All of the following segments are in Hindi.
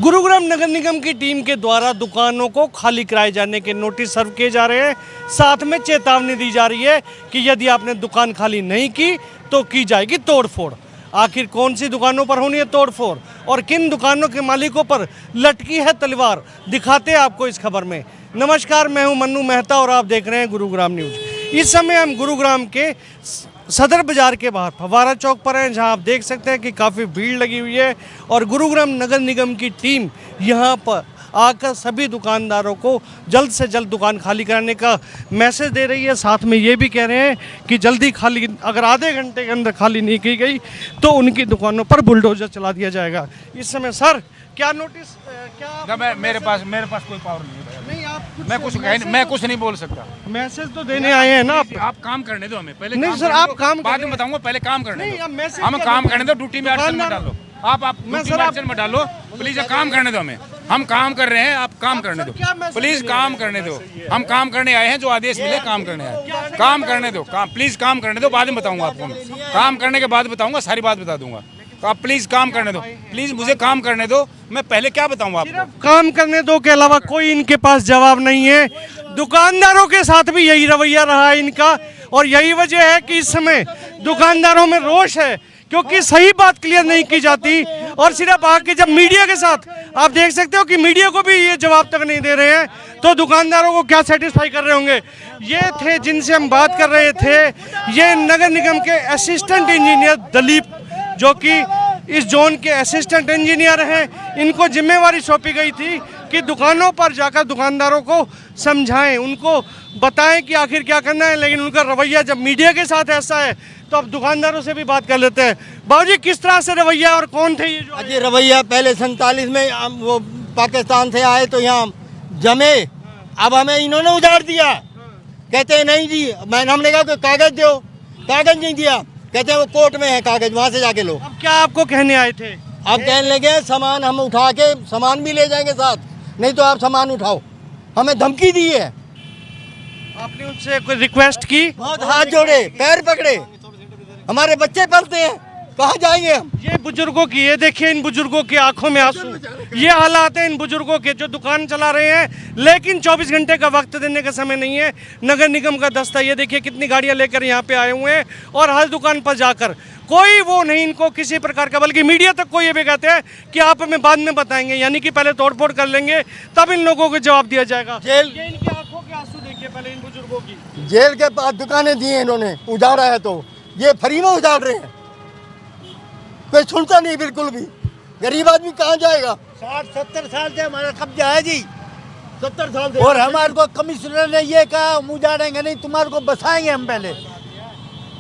गुरुग्राम नगर निगम की टीम के द्वारा दुकानों को खाली कराए जाने के नोटिस सर्व किए जा रहे हैं। साथ में चेतावनी दी जा रही है कि यदि आपने दुकान खाली नहीं की तो की जाएगी तोड़फोड़। आखिर कौन सी दुकानों पर होनी है तोड़फोड़ और किन दुकानों के मालिकों पर लटकी है तलवार, दिखाते हैं आपको इस खबर में। नमस्कार, मैं हूं मन्नू मेहता और आप देख रहे हैं गुरुग्राम न्यूज़। इस समय हम गुरुग्राम के सदर बाजार के बाहर फव्वारा चौक पर हैं, जहां आप देख सकते हैं कि काफ़ी भीड़ लगी हुई है और गुरुग्राम नगर निगम की टीम यहां पर आकर सभी दुकानदारों को जल्द से जल्द दुकान खाली कराने का मैसेज दे रही है। साथ में ये भी कह रहे हैं कि जल्दी खाली, अगर आधे घंटे के अंदर खाली नहीं की गई तो उनकी दुकानों पर बुलडोजर चला दिया जाएगा। इस समय सर क्या नोटिस क्या मेरे पास कोई पावर नहीं है। नहीं, आप मैं कुछ नहीं बोल सकता। मैसेज तो देने आए हैं ना आप काम करने दो हमें पहले। नहीं सर, आप काम बाद में बताऊंगा, पहले काम करने नहीं, अब दो। मैसेज हम क्या काम देते करने दो, ड्यूटी में अड़चन मत डालो। आप ड्यूटी में अड़चन मत डालो प्लीज। काम करने दो हमें, हम काम कर रहे हैं, आप काम करने दो प्लीज। काम करने दो, हम काम करने आए हैं, जो आदेश मिले काम करने आए। काम करने दो, काम प्लीज काम करने दो, बाद में बताऊंगा आपको। काम करने के बाद बताऊंगा, सारी बात बता दूंगा। आप प्लीज काम करने दो, प्लीज मुझे काम करने दो। मैं पहले क्या बताऊं आपको? काम करने दो के अलावा कोई इनके पास जवाब नहीं है। दुकानदारों के साथ भी यही रवैया रहा है इनका और यही वजह है कि इस समय दुकानदारों में रोष है, क्योंकि सही बात क्लियर नहीं की जाती और सिर्फ आके जब मीडिया के साथ आप देख सकते हो कि मीडिया को भी ये जवाब तक नहीं दे रहे हैं, तो दुकानदारों को क्या सेटिस्फाई कर रहे होंगे। ये थे जिनसे हम बात कर रहे थे, ये नगर निगम के असिस्टेंट इंजीनियर दलीप, जो कि इस जोन के असिस्टेंट इंजीनियर हैं। इनको जिम्मेवारी सौंपी गई थी कि दुकानों पर जाकर दुकानदारों को समझाएं, उनको बताएं कि आखिर क्या करना है, लेकिन उनका रवैया जब मीडिया के साथ ऐसा है तो अब दुकानदारों से भी बात कर लेते हैं। बाबूजी, किस तरह से रवैया और कौन थे ये जो? अजय रवैया पहले 47 में वो पाकिस्तान से आए तो यहाँ जमे, अब हमें इन्होंने उजाड़ दिया। कहते हैं नहीं जी, हमने कहा कि कागज दो, कागज नहीं दिया। कहते हैं वो कोर्ट में है कागज, वहाँ से जाके लो। अब क्या आपको कहने आए थे? अब कहने लगे सामान हम उठा के सामान भी ले जाएंगे साथ, नहीं तो आप सामान उठाओ। हमें धमकी दी है। आपने उनसे कोई रिक्वेस्ट की? बहुत हाथ जोड़े, पैर पकड़े। हमारे बच्चे पलते हैं, कहाँ जाएंगे हम? ये बुजुर्गों की, ये देखिए इन बुजुर्गों की आंखों में आंसू। ये हालात हैं इन बुजुर्गों के जो दुकान चला रहे हैं, लेकिन 24 घंटे का वक्त देने का समय नहीं है। नगर निगम का दस्ता ये देखिए कितनी गाड़ियां लेकर यहाँ पे आए हुए हैं और हर दुकान पर जाकर कोई वो नहीं इनको किसी प्रकार का, बल्कि मीडिया तक को ये भी कहते हैं कि आप हमें बाद में बताएंगे, यानी कि पहले तोड़फोड़ कर लेंगे तब इन लोगों को जवाब दिया जाएगा। जेल, ये इनकी आंखों के आंसू देखिए पहले इन बुजुर्गों की। जेल के पास दुकानें दी हैं इन्होंने, उजाड़ा है तो ये फ्री में उजाड़ रहे हैं। कोई सुनता नहीं बिल्कुल भी। गरीब आदमी कहाँ जाएगा? 60-70 साल से हमारा कब्जा है जी, 70 साल से। और हमारे को कमिश्नर ने ये कहा हम उजाड़ेंगे नहीं, तुम्हारे को बसाएंगे हम पहले,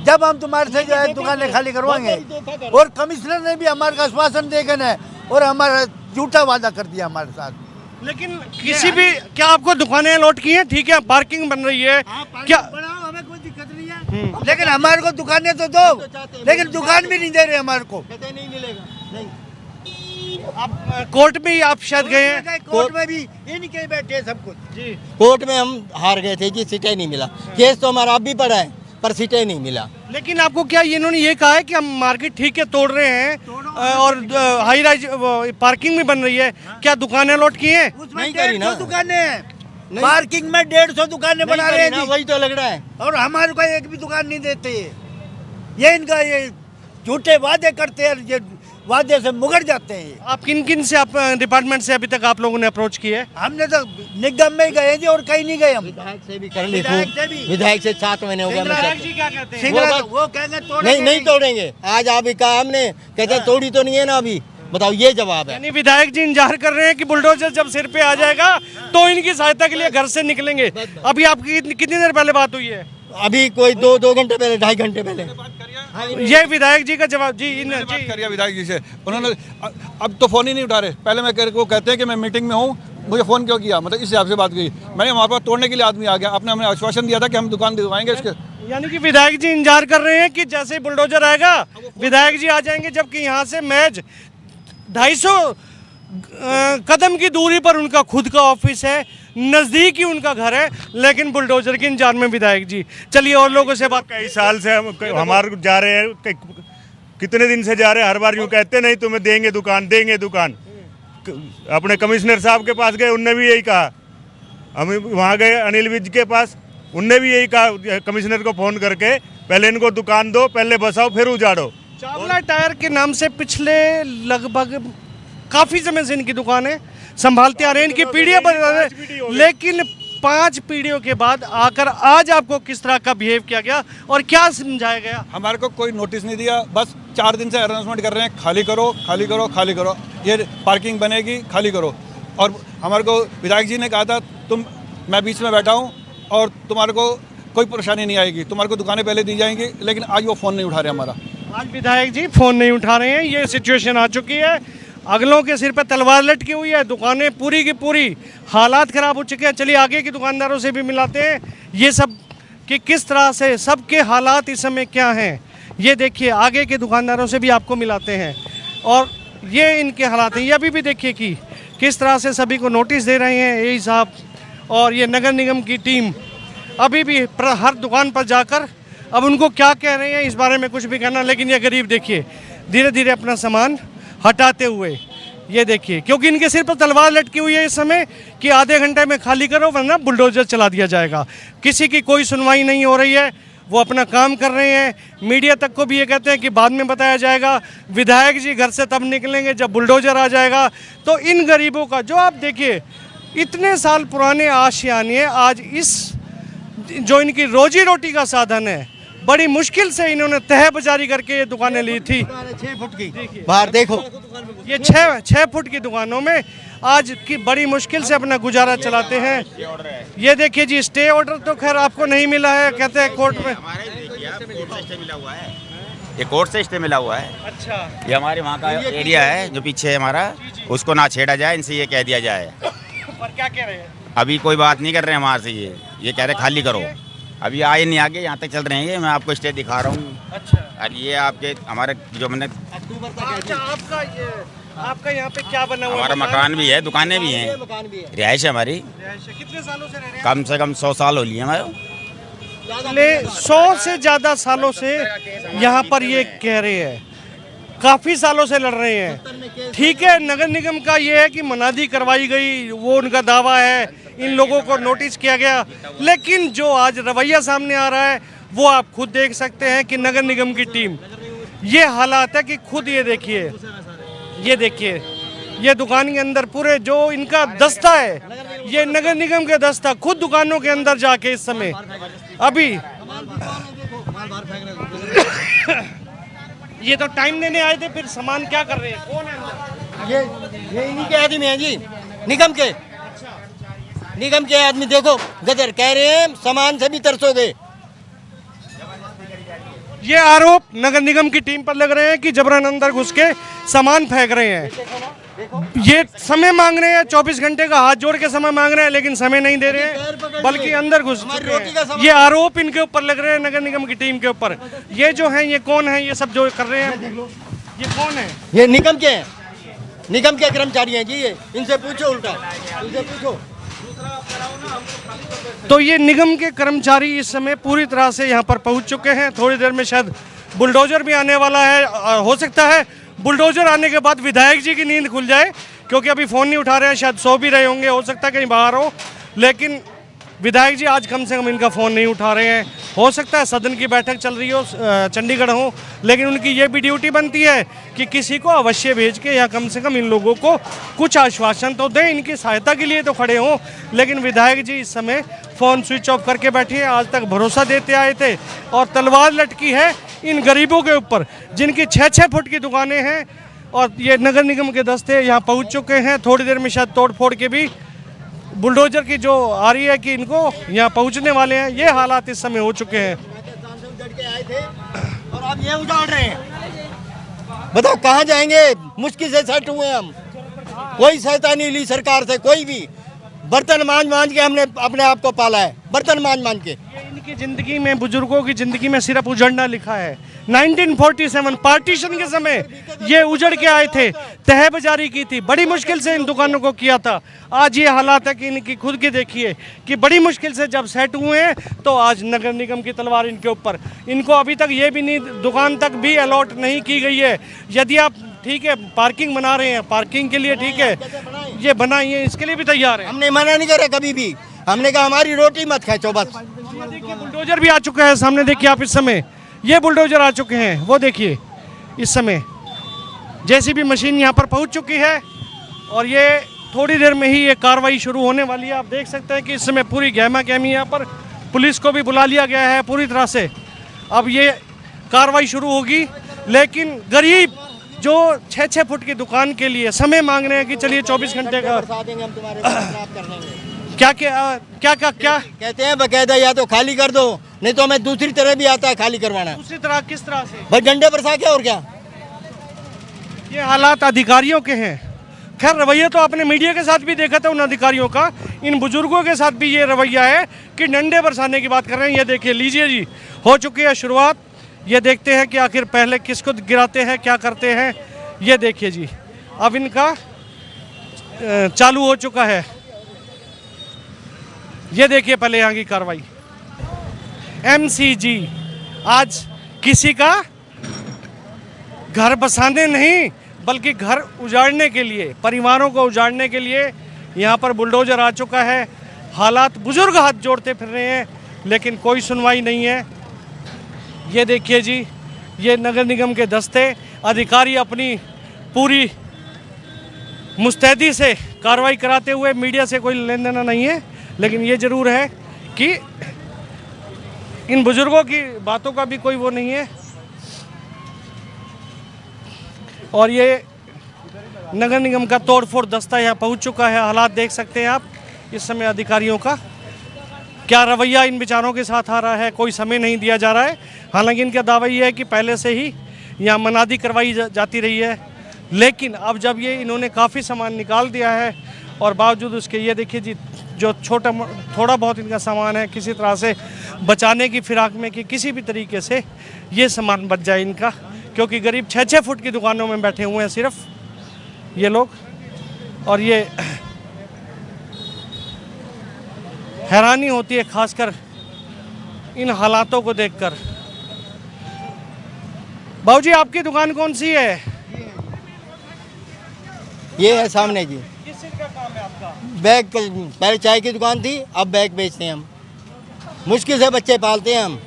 जब हम तुम्हारे से जो है दुकानें खाली करवाएंगे। और कमिश्नर ने भी हमारे को आश्वासन देकर है और हमारा झूठा वादा कर दिया हमारे साथ। लेकिन किसी भी, क्या आपको दुकानें अलॉट की हैं? ठीक है, पार्किंग बन रही है, क्या बढ़ाओ, हमें कोई दिक्कत नहीं है, लेकिन हमारे को दुकानें तो दो, लेकिन दुकान भी नहीं दे रहे हमारे को। नहीं मिलेगा, नहीं। आप कोर्ट में आप शायद गए हैं? कोर्ट में भी इनके बैठे सब कुछ जी। कोर्ट में हम हार गए थे जी, सीटें नहीं मिला। केस तो हमारा अब भी पड़ा है पर सीटें नहीं मिला। लेकिन आपको क्या इन्होंने ये कहा है कि हम मार्केट ठीक है तोड़ रहे हैं और हाई राइज पार्किंग भी बन रही है, क्या दुकानें अलॉट की हैं? उसमें नहीं करी ना। 150 दुकानें हैं, पार्किंग में 150 दुकानें बना रहे हैं जी। वही तो लग रहा है। और हमारे को एक भी दुकान नहीं देते। ये इनका ये झूठे वादे करते हैं, ये वादे से मुकर जाते हैं। आप किन किन से, आप डिपार्टमेंट से अभी तक आप लोगों ने अप्रोच किया है? हमने तो निगम में ही गए जी और कहीं नहीं गए हम। विधायक से भी कर ली, विधायक से भी। विधायक से 7 महीने हो गए। विधायक जी क्या कहते हैं? सिंगला वो वो कहेंगे तोड़ेंगे नहीं तोड़ेंगे। आज आप ही कहा हमने, कहते तोड़ी तो नहीं है ना अभी। बताओ, ये जवाब है। यानी विधायक जी इंतजार कर रहे हैं कि बुलडोजर जब सिर पे आ जाएगा तो इनकी सहायता के लिए घर से निकलेंगे। अभी आपकी कितनी देर पहले बात हुई है? अभी कोई 2 घंटे पहले, 2.5 घंटे पहले। ये विधायक जी का जवाब जी बात करिए विधायक जी से। उन्होंने अब तो फ़ोन ही नहीं उठा रहे। पहले वो कहते हैं कि मैं मीटिंग में हूँ, मुझे फ़ोन क्यों किया, मतलब इस हिसाब से बात की। मैंने हमारे पास तोड़ने के लिए आदमी आ गया, आपने हमें आश्वासन दिया था कि हम दुकान दिलवाएंगे इसके। यानी कि विधायक जी इंतजार कर रहे हैं कि जैसे ही बुलडोजर आएगा विधायक जी आ जाएंगे, जबकि यहाँ से महज 250 कदम की दूरी पर उनका खुद का ऑफिस है, नज़दीक ही उनका घर है, लेकिन बुलडोजर की इंतजार में विधायक जी। चलिए और लोगों से बात। कई साल से हम हमारे जा रहे हैं, कितने दिन से जा रहे हैं, हर बार यूँ कहते नहीं तुम्हें देंगे दुकान, देंगे दुकान। अपने कमिश्नर साहब के पास गए, उनने भी यही कहा। हम वहाँ गए अनिल विज के पास, उनने भी यही कहा कमिश्नर को फ़ोन करके, पहले इनको दुकान दो, पहले बसाओ फिर उजाड़ो। चावला टायर के नाम से पिछले लगभग काफ़ी समय से इनकी दुकानें संभालते आ रहे हैं, इनकी पीढ़ियाँ बदल रहे हैं, लेकिन 5 पीढ़ियों के बाद आकर आज आपको किस तरह का बिहेव किया गया और क्या समझाया गया? हमारे को कोई नोटिस नहीं दिया, बस 4 दिन से अनाउंसमेंट कर रहे हैं, खाली करो खाली करो खाली करो, ये पार्किंग बनेगी, खाली करो। और हमारे को विधायक जी ने कहा था मैं बीच में बैठा हूँ और तुम्हारे को कोई परेशानी नहीं आएगी, तुम्हारे को दुकानें पहले दी जाएंगी, लेकिन आज वो फ़ोन नहीं उठा रहे हमारा। आज विधायक जी फ़ोन नहीं उठा रहे हैं, ये सिचुएशन आ चुकी है। अगलों के सिर पर तलवार लटकी हुई है, दुकानें पूरी की पूरी हालात ख़राब हो चुके हैं। चलिए आगे के दुकानदारों से भी मिलाते हैं ये सब कि किस तरह से सबके हालात इस समय क्या हैं। ये देखिए आगे के दुकानदारों से भी आपको मिलाते हैं और ये इनके हालात हैं। ये अभी भी देखिए कि किस तरह से सभी को नोटिस दे रहे हैं यही साहब और ये नगर निगम की टीम अभी भी हर दुकान पर जाकर अब उनको क्या कह रहे हैं इस बारे में कुछ भी कहना। लेकिन ये गरीब देखिए धीरे धीरे अपना सामान हटाते हुए, ये देखिए क्योंकि इनके सिर पर तलवार लटकी हुई है इस समय कि आधे घंटे में खाली करो वरना बुलडोजर चला दिया जाएगा। किसी की कोई सुनवाई नहीं हो रही है, वो अपना काम कर रहे हैं। मीडिया तक को भी ये कहते हैं कि बाद में बताया जाएगा, विधायक जी घर से तब निकलेंगे जब बुलडोजर आ जाएगा। तो इन गरीबों का जो आप देखिए इतने साल पुराने आशियाने आज इस जो इनकी रोजी रोटी का साधन है बड़ी मुश्किल से इन्होंने तह बाजारी करके ये दुकानें ली थी। 6 फुट की बाहर देखो, ये 6 फुट की दुकानों में आज की बड़ी मुश्किल से अपना गुजारा चलाते हैं। ये देखिए जी स्टे ऑर्डर तो खैर आपको नहीं मिला है, कहते हैं कोर्ट में। ये कोर्ट से स्टे मिला हुआ है। अच्छा, ये हमारे वहाँ का एरिया है जो पीछे है हमारा, उसको ना छेड़ा जाए, इनसे ये कह दिया जाए। पर क्या कह रहे हैं? अभी कोई बात नहीं कर रहे हैं हमारे से, ये कह रहे खाली करो। अभी आए नहीं आगे यहाँ तक चल रहे हैं। ये मैं आपको स्टे दिखा रहा हूँ। अच्छा, और ये आपके हमारे जो मैंने अच्छा आपका यहाँ पे क्या बना हुआ? हमारा मकान भी है, दुकानें भी हैं, रिहाइश है हमारी। कितने सालों से रह रहे हैं? कम से कम 100 साल हो लिए हमारे। 100 से ज़्यादा सालों से यहाँ पर ये कह रहे हैं, काफ़ी सालों से लड़ रहे हैं। ठीक है, नगर निगम का ये है कि मनादी करवाई गई, वो उनका दावा है, इन लोगों को नोटिस किया गया, लेकिन जो आज रवैया सामने आ रहा है वो आप खुद देख सकते हैं कि नगर निगम की टीम ये हालात है कि खुद ये देखिए ये दुकान के अंदर पूरे जो इनका दस्ता है, ये नगर निगम के दस्ता खुद दुकानों के अंदर जाके इस समय अभी ये तो टाइम लेने आए थे, फिर सामान क्या कर रहे हैं? कौन है अंदर? ये इन्हीं के आदमी हैं जी, निगम के आदमी। देखो गदर कह रहे हैं सामान से भी तरसोगे। ये आरोप नगर निगम की टीम पर लग रहे हैं कि जबरन अंदर घुस के सामान फेंक रहे हैं। ये समय मांग रहे हैं, 24 घंटे का हाथ जोड़ के समय मांग रहे हैं, लेकिन समय नहीं दे रहे हैं बल्कि अंदर घुस चुके हैं। ये आरोप इनके ऊपर लग रहे हैं नगर निगम की टीम के ऊपर। ये जो है ये कौन है, ये सब जो कर रहे हैं ये कौन है? ये निगम के हैं, निगम के कर्मचारी हैं जी। ये इनसे पूछो, उल्टा इनसे पूछो। तो ये निगम के कर्मचारी इस समय पूरी तरह से यहाँ पर पहुँच चुके हैं। थोड़ी देर में शायद बुलडोजर भी आने वाला है। हो सकता है बुलडोजर आने के बाद विधायक जी की नींद खुल जाए, क्योंकि अभी फ़ोन नहीं उठा रहे हैं, शायद सो भी रहे होंगे, हो सकता है कहीं बाहर हो। लेकिन विधायक जी आज कम से कम इनका फ़ोन नहीं उठा रहे हैं। हो सकता है सदन की बैठक चल रही हो, चंडीगढ़ हो, लेकिन उनकी ये भी ड्यूटी बनती है कि किसी को अवश्य भेज के या कम से कम इन लोगों को कुछ आश्वासन तो दें, इनकी सहायता के लिए तो खड़े हों। लेकिन विधायक जी इस समय फ़ोन स्विच ऑफ करके बैठे हैं। आज तक भरोसा देते आए थे और तलवार लटकी है इन गरीबों के ऊपर जिनकी 6-6 फुट की दुकानें हैं। और ये नगर निगम के दस्ते यहाँ पहुँच चुके हैं। थोड़ी देर में शायद तोड़ फोड़ के भी बुलडोजर की जो आ रही है कि इनको यहाँ पहुँचने वाले हैं। ये हालात इस समय हो चुके हैं। और अब ये उजाड़ रहे हैं। बताओ कहाँ जाएंगे? मुश्किल से सेट हुए हम, कोई सहायता नहीं ली सरकार से, कोई भी। बर्तन मांझ के हमने अपने आप को पाला है, बर्तन मांझ के। ये इनकी ज़िंदगी में, बुजुर्गों की ज़िंदगी में सिर्फ उजड़ना लिखा है। 1947 पार्टीशन के समय ये उजड़ के आए थे, तह बाजारी की थी, बड़ी मुश्किल से इन दुकानों को किया था। आज ये हालात है कि इनकी खुद की देखिए कि बड़ी मुश्किल से जब सेट हुए हैं तो आज नगर निगम की तलवार इनके ऊपर। इनको अभी तक ये भी नहीं, दुकान तक भी अलॉट नहीं की गई है। यदि आप ठीक है पार्किंग बना रहे हैं, पार्किंग के लिए ठीक है, ये बनाइए, इसके लिए भी तैयार है। हमने मना नहीं करा कभी भी, हमने कहा हमारी रोटी मत खींचो बस। ये देखिए बुलडोजर भी आ चुका है सामने, देखिए आप इस समय, ये बुलडोजर आ चुके हैं, वो देखिए इस समय जेसीबी मशीन यहाँ पर पहुँच चुकी है और ये थोड़ी देर में ही ये कार्रवाई शुरू होने वाली है। आप देख सकते हैं कि इस समय पूरी गहमा गहमी यहाँ पर, पुलिस को भी बुला लिया गया है पूरी तरह से। अब ये कार्रवाई शुरू होगी, लेकिन गरीब जो 6-6 फुट की दुकान के लिए समय मांग रहे हैं कि चलिए 24 घंटे का बरसा देंगे हम तुम्हारे साथ कर लेंगे। क्या कहते हैं बकायदा या तो खाली कर दो, नहीं तो हमें दूसरी तरह भी आता है खाली करवाना। दूसरी तरह किस तरह से? भाई डंडे बरसा के और क्या। ये हालात अधिकारियों के हैं। खैर रवैया तो आपने मीडिया के साथ भी देखा था उन अधिकारियों का, इन बुजुर्गों के साथ भी ये रवैया है कि डंडे बरसाने की बात कर रहे हैं। ये देखिए, लीजिए जी, हो चुकी है शुरुआत। ये देखते हैं कि आखिर पहले किसको गिराते हैं, क्या करते हैं। ये देखिए जी, अब इनका चालू हो चुका है। ये देखिए पहले यहाँ की कार्रवाई। एमसीजी आज किसी का घर बसाने नहीं बल्कि घर उजाड़ने के लिए, परिवारों को उजाड़ने के लिए यहाँ पर बुलडोजर आ चुका है। हालात, बुजुर्ग हाथ जोड़ते फिर रहे हैं लेकिन कोई सुनवाई नहीं है। ये देखिए जी, ये नगर निगम के दस्ते अधिकारी अपनी पूरी मुस्तैदी से कार्रवाई कराते हुए, मीडिया से कोई लेन देना नहीं है, लेकिन ये ज़रूर है कि इन बुजुर्गों की बातों का भी कोई वो नहीं है। और ये नगर निगम का तोड़फोड़ दस्ता यहाँ पहुँच चुका है। हालात देख सकते हैं आप इस समय अधिकारियों का, क्या रवैया इन विचारों के साथ आ रहा है। कोई समय नहीं दिया जा रहा है। हालांकि इनका दावा ये है कि पहले से ही यहाँ मनादी करवाई जाती रही है, लेकिन अब जब ये इन्होंने काफ़ी सामान निकाल दिया है और बावजूद उसके, ये देखिए जी, जो थोड़ा बहुत इनका सामान है किसी तरह से बचाने की फिराक में कि किसी भी तरीके से ये सामान बच जाए इनका, क्योंकि गरीब 6-6 फुट की दुकानों में बैठे हुए हैं सिर्फ ये लोग। और ये हैरानी होती है खासकर इन हालातों को देखकर। बाबूजी आपकी दुकान कौन सी है? ये है सामने जी। किस चीज़ का काम है आपका? बैग, पहले चाय की दुकान थी, अब बैग बेचते हैं हम। मुश्किल से बच्चे पालते हैं हम,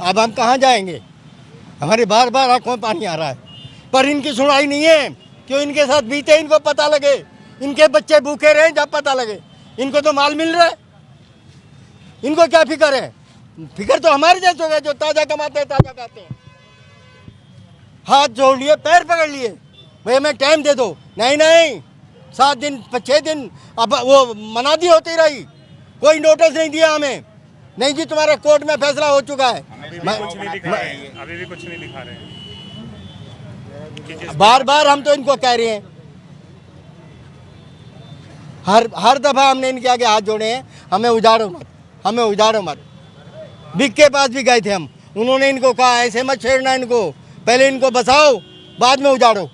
अब हम कहाँ जाएंगे। हमारे बार बार आंखों में पानी आ रहा है, पर इनकी सुनवाई नहीं है। क्यों इनके साथ बीते, इनको पता लगे, इनके बच्चे भूखे रहे जब पता लगे। इनको तो माल मिल रहा है, इनको क्या फिक्र है। फिक्र तो हमारे जैसे हो गए जो ताज़ा कमाते हैं, ताज़ा खाते हैं। हाथ जोड़ लिए, पैर पकड़ लिए, भाई हमें टाइम दे दो। नहीं 7 दिन 6 दिन अब वो मनादी होती रही, कोई नोटिस नहीं दिया हमें। नहीं जी, तुम्हारा कोर्ट में फैसला हो चुका है। अभी भी कुछ नहीं दिखा रहे हैं। बार बार हम तो इनको कह रहे हैं, हर दफा हमने इनके आगे हाथ जोड़े हैं, हमें उजाड़ो मत, हमें उजाड़ो मत। बिग के पास भी गए थे हम, उन्होंने इनको कहा ऐसे मत छेड़ना इनको, पहले इनको बसाओ बाद में उजाड़ो,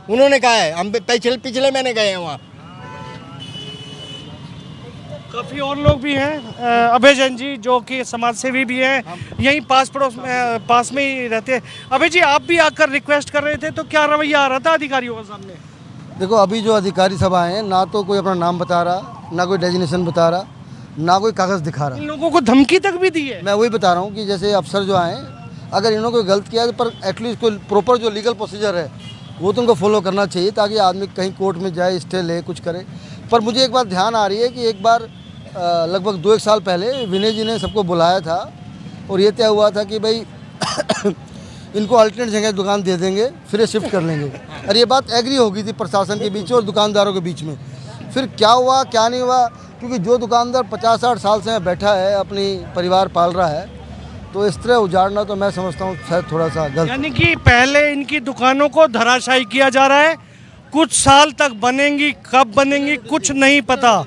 उन्होंने कहा है। हम पिछले महीने गए हैं वहाँ। काफ़ी और लोग भी हैं, अभय जैन जी जो कि समाज सेवी भी हैं, यहीं पास में ही रहते हैं। अभय जी, आप भी आकर रिक्वेस्ट कर रहे थे, तो क्या रवैया आ रहा था अधिकारियों के सामने? देखो, अभी जो अधिकारी सब आए हैं, ना तो कोई अपना नाम बता रहा, ना कोई डेजिग्नेशन बता रहा, ना कोई कागज़ दिखा रहा। इन लोगों को धमकी तक भी दी है। मैं वही बता रहा हूँ कि जैसे अफसर जो आए, अगर इन्होंने कोई गलत किया है, पर एटलीस्ट कोई प्रॉपर जो लीगल प्रोसीजर है वो तुमको फॉलो करना चाहिए, ताकि आदमी कहीं कोर्ट में जाए, स्टे ले, कुछ करे। पर मुझे एक बात ध्यान आ रही है कि एक बार लगभग 2-1 साल पहले विनय जी ने सबको बुलाया था और ये तय हुआ था कि भाई इनको अल्टरनेट जगह दुकान दे देंगे, फिर शिफ्ट कर लेंगे। और ये बात एग्री हो गई थी प्रशासन के बीच में और दुकानदारों के बीच में। फिर क्या हुआ क्या नहीं हुआ, क्योंकि जो दुकानदार 50-60 साल से बैठा है, अपनी परिवार पाल रहा है, तो इस तरह उजाड़ना तो मैं समझता हूँ शायद थोड़ा सा गलत। यानी कि पहले इनकी दुकानों को धराशायी किया जा रहा है, कुछ साल तक बनेंगी, कब बनेंगी कुछ नहीं पता।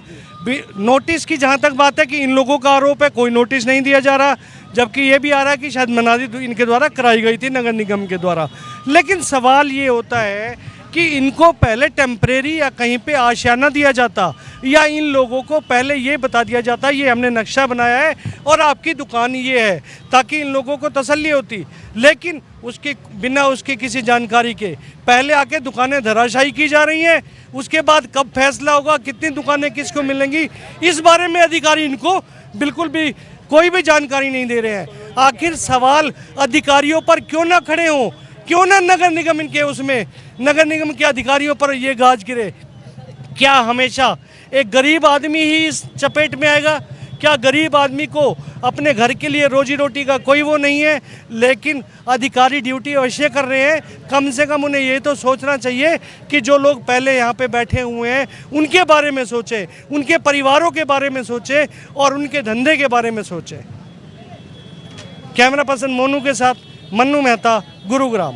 नोटिस की जहाँ तक बात है कि इन लोगों का आरोप है कोई नोटिस नहीं दिया जा रहा, जबकि ये भी आ रहा है कि शायद मनादी इनके द्वारा कराई गई थी नगर निगम के द्वारा। लेकिन सवाल ये होता है कि इनको पहले टेम्परेरी या कहीं पे आशियाना दिया जाता, या इन लोगों को पहले ये बता दिया जाता ये हमने नक्शा बनाया है और आपकी दुकान ये है, ताकि इन लोगों को तसल्ली होती। लेकिन उसके बिना उसकी किसी जानकारी के पहले आके दुकानें धराशायी की जा रही हैं। उसके बाद कब फैसला होगा, कितनी दुकानें किसको मिलेंगी, इस बारे में अधिकारी इनको बिल्कुल भी कोई भी जानकारी नहीं दे रहे हैं। आखिर सवाल अधिकारियों पर क्यों ना खड़े हों, क्यों ना नगर निगम इनके उसमें नगर निगम के अधिकारियों पर ये गाज गिरे। क्या हमेशा एक गरीब आदमी ही इस चपेट में आएगा? क्या गरीब आदमी को अपने घर के लिए रोजी रोटी का कोई वो नहीं है? लेकिन अधिकारी ड्यूटी अवश्य कर रहे हैं। कम से कम उन्हें ये तो सोचना चाहिए कि जो लोग पहले यहाँ पे बैठे हुए हैं उनके बारे में सोचें, उनके परिवारों के बारे में सोचें और उनके धंधे के बारे में सोचें। कैमरा पर्सन मोनू के साथ मन्नू मेहता, गुरुग्राम।